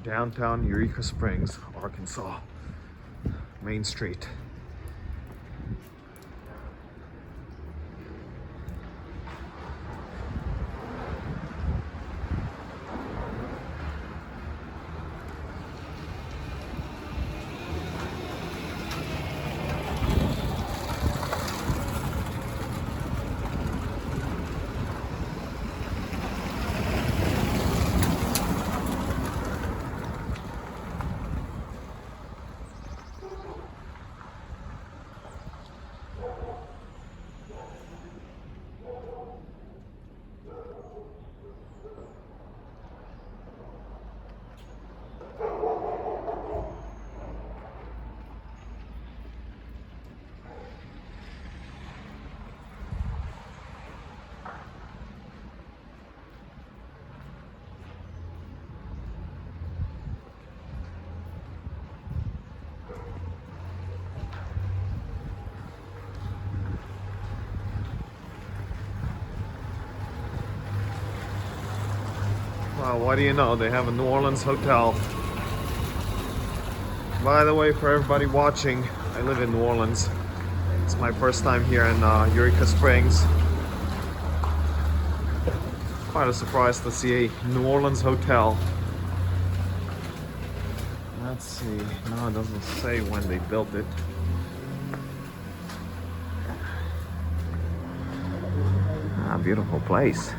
Downtown Eureka Springs, Arkansas, Main Street. Wow, what do you know? They have a New Orleans hotel. By the way, for everybody watching, I live in New Orleans. It's my first time here in Eureka Springs. Quite a surprise to see a New Orleans hotel. Let's see. No, it doesn't say when they built it. Ah, beautiful place.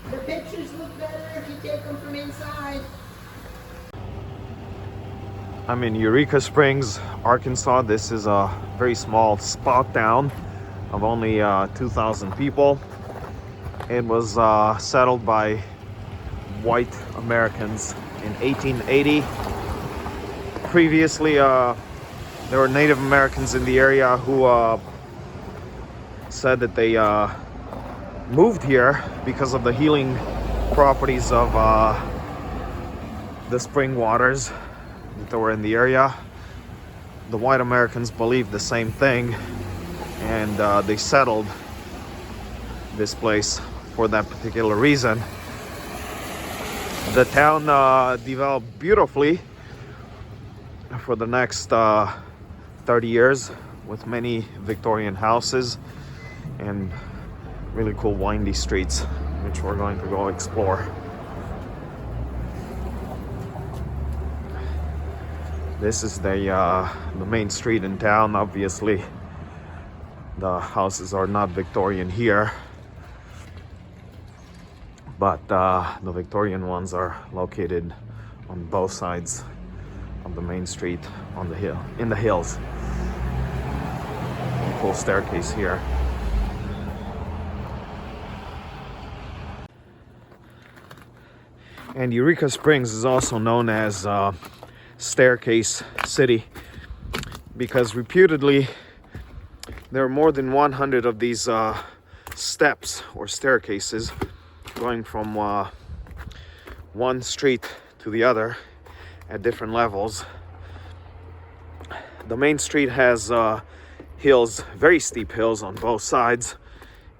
The pictures look better if you take them from inside. I'm in Eureka Springs, Arkansas. This is a very small spot town of only 2,000 people. It was settled by white Americans in 1880. Previously, there were Native Americans in the area who said that they moved here because of the healing properties of the spring waters that were in the area. The white Americans believed the same thing, and they settled this place for that particular reason. The town developed beautifully for the next 30 years with many Victorian houses and really cool windy streets, which we're going to go explore. This is the main street in town. Obviously, the houses are not Victorian here, but the Victorian ones are located on both sides of the main street on the hill, in the hills. Cool staircase here. And Eureka Springs is also known as Staircase City because reputedly there are more than 100 of these steps or staircases going from one street to the other at different levels. The main street has hills, very steep hills on both sides,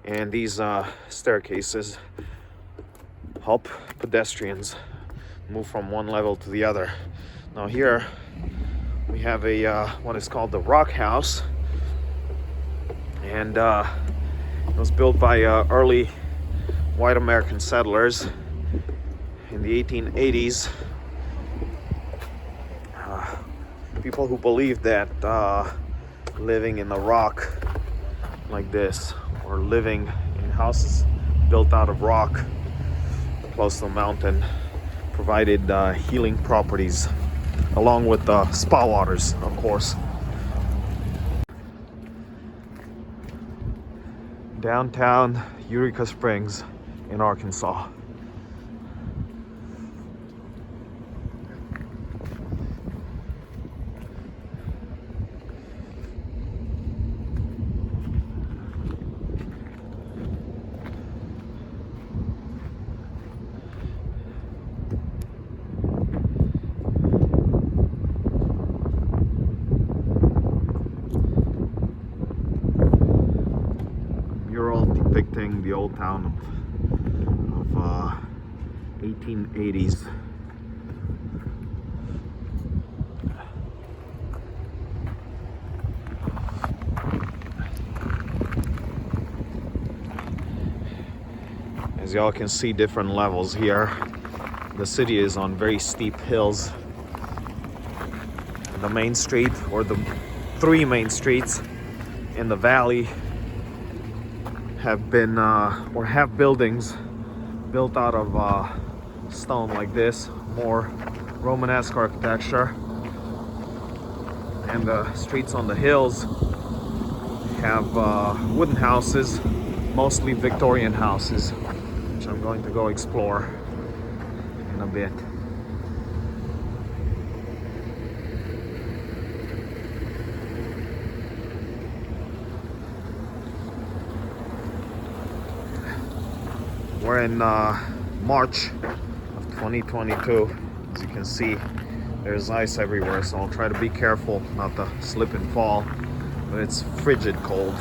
and these staircases help pedestrians move from one level to the other. Now here we have a what is called the Rock House, and it was built by early white American settlers in the 1880s. People who believed that living in the rock like this, or living in houses built out of rock close to a mountain, provided healing properties, along with spa waters, of course. Downtown Eureka Springs in Arkansas. Depicting seeing the old town of 1880s. As y'all can see, different levels here. The city is on very steep hills. The main street, or the three main streets in the valley, have been or have buildings built out of stone like this, more Romanesque architecture. And the streets on the hills have wooden houses, mostly Victorian houses, which I'm going to go explore in a bit. We're in March of 2022. As you can see, there's ice everywhere, so I'll try to be careful not to slip and fall, but it's frigid cold.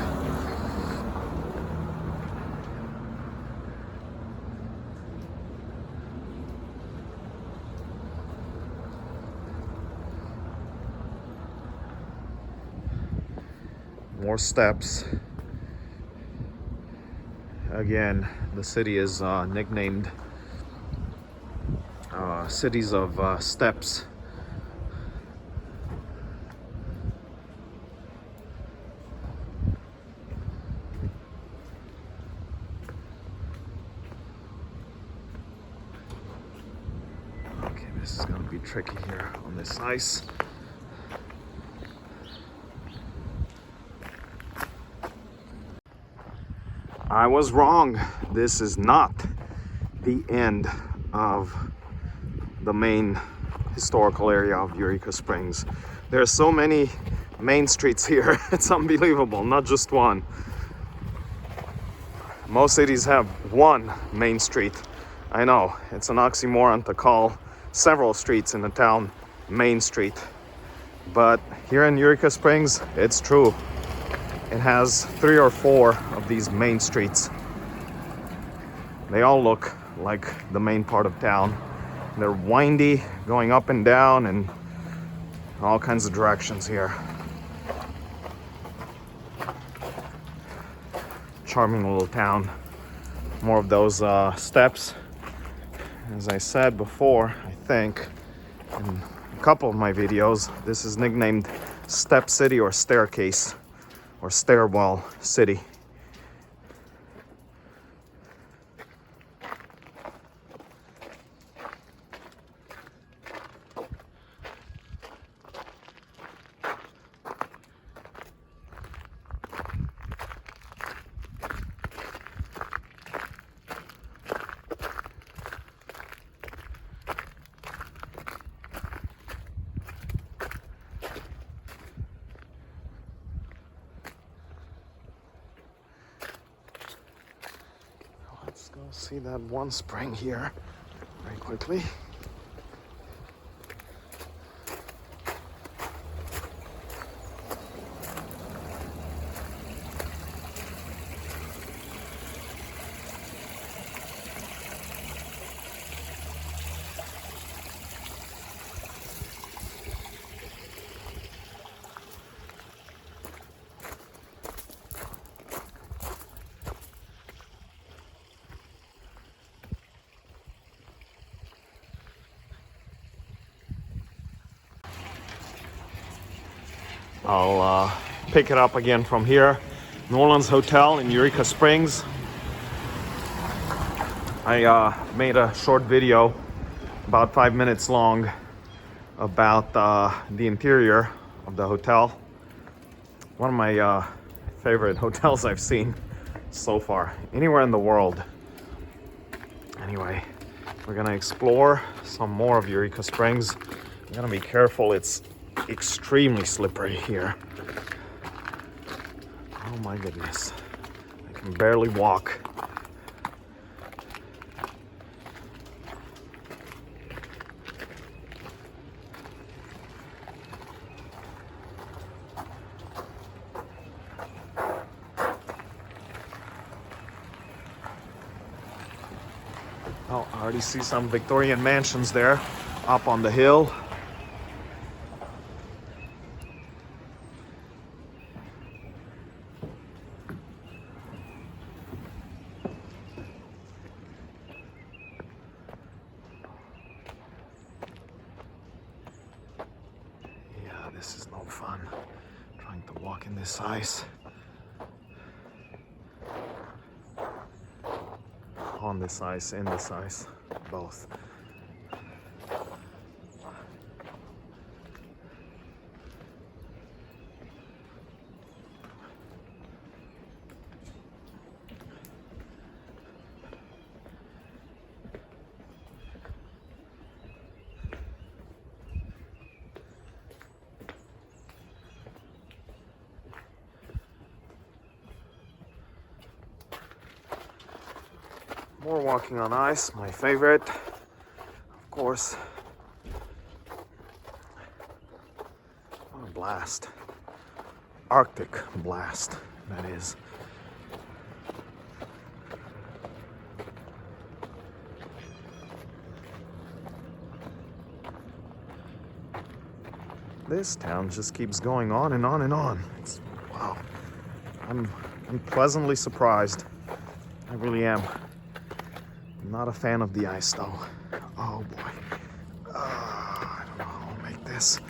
More steps. Again, the city is nicknamed Cities of Steps. Okay, this is going to be tricky here on this ice. I was wrong. This is not the end of the main historical area of Eureka Springs. There are so many main streets here. It's unbelievable, not just one. Most cities have one main street. I know, it's an oxymoron to call several streets in a town Main Street. But here in Eureka Springs, it's true. It has 3 or 4 of these main streets. They all look like the main part of town. They're windy, going up and down in all kinds of directions here. Charming little town. More of those steps. As I said before, I think in a couple of my videos, this is nicknamed Step City or Staircase or Stairwell City. Let's go see that one spring here very quickly. I'll pick it up again from here. Nolan's Hotel in Eureka Springs. I made a short video, about 5 minutes long, about the interior of the hotel. One of my favorite hotels I've seen so far, anywhere in the world. Anyway, we're gonna explore some more of Eureka Springs. I'm gonna be careful, it's extremely slippery here. Oh my goodness, I can barely walk. Oh, I already see some Victorian mansions there up on the hill. Yeah, this is no fun. Trying to walk in this ice. On this ice, in this ice, both. More walking on ice, my favorite, of course. What a blast. Arctic blast, that is. This town just keeps going on and on and on. It's, wow. I'm pleasantly surprised. I really am. I'm not a fan of the ice though. Oh boy. I don't know how I'll make this.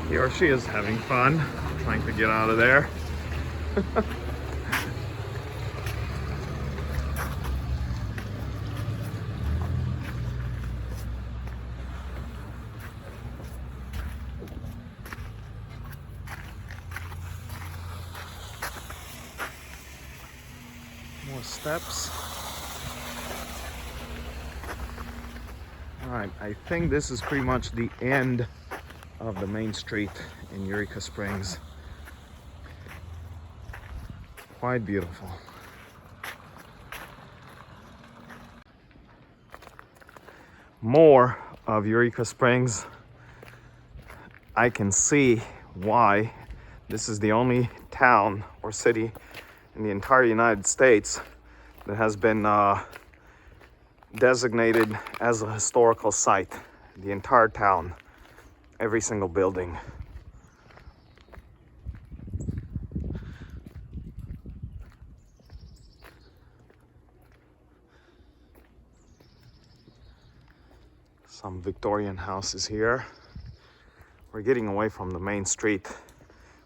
He or she is having fun, trying to get out of there. More steps. All right, I think this is pretty much the end of the main street in Eureka Springs. Quite beautiful. More of Eureka Springs. I can see why this is the only town or city in the entire United States that has been designated as a historical site. The entire town. Every single building. Some Victorian houses here. We're getting away from the main street,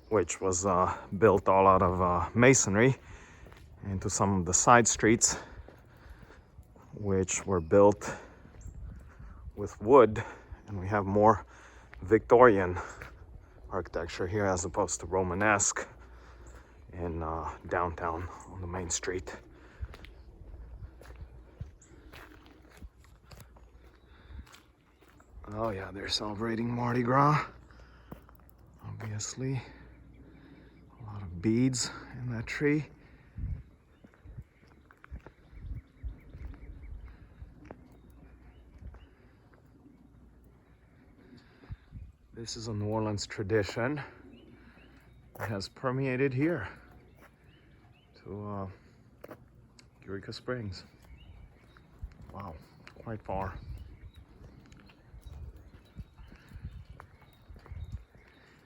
which was built all out of masonry, into some of the side streets, which were built with wood, and we have more Victorian architecture here as opposed to Romanesque in downtown on the main street. Oh yeah, they're celebrating Mardi Gras. Obviously. A lot of beads in that tree. This is a New Orleans tradition. It has permeated here to Eureka Springs. Wow, quite far.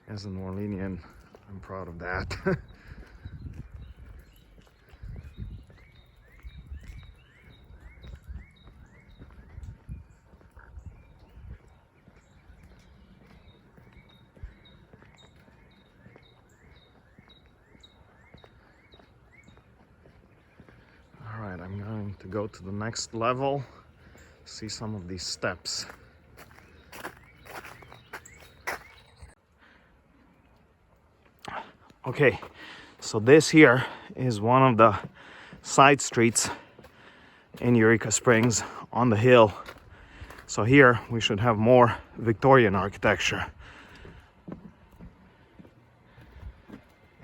As an Orleanian, I'm proud of that. All right, I'm going to go to the next level, see some of these steps. Okay, so this here is one of the side streets in Eureka Springs on the hill. So here we should have more Victorian architecture.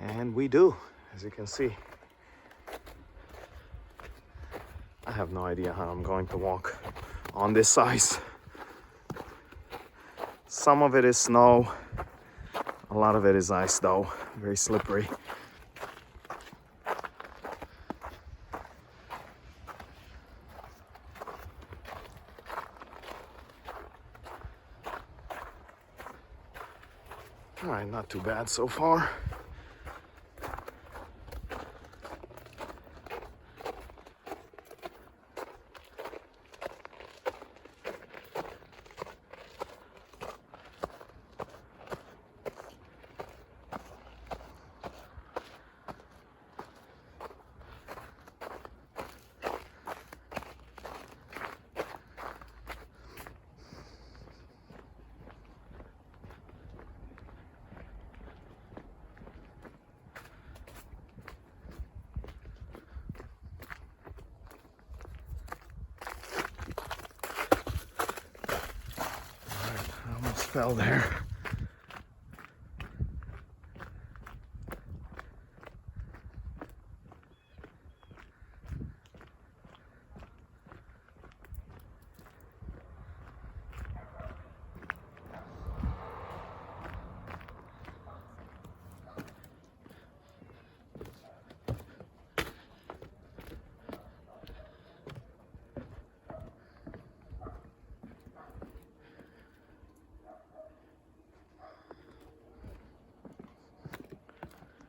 And we do, as you can see. I have no idea how I'm going to walk on this ice. Some of it is snow. A lot of it is ice though, very slippery. All right, not too bad so far. Fell there.